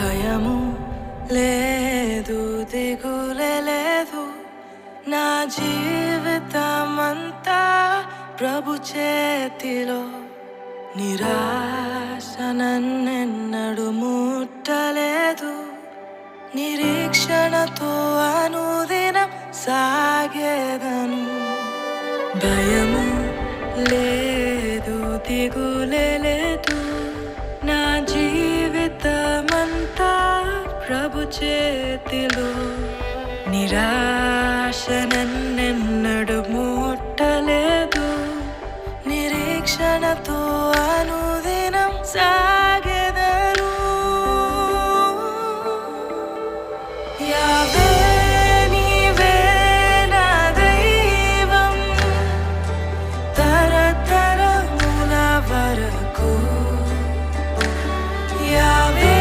భయము లేదు, దిగులే లేదు. నా జీవితమంతా ప్రభు చేతిలో. నిరాశ నన్నెన్నడు ముట్టలేదు. నిరీక్షణతో అనుదినం సాగేదను. భయము లేదు, దిగులే లేదు. నా జీవితమంతా ప్రభు చేతిలో. నిరాశ నన్నెన్నడు ముట్టలేదు. నిరీక్షణతో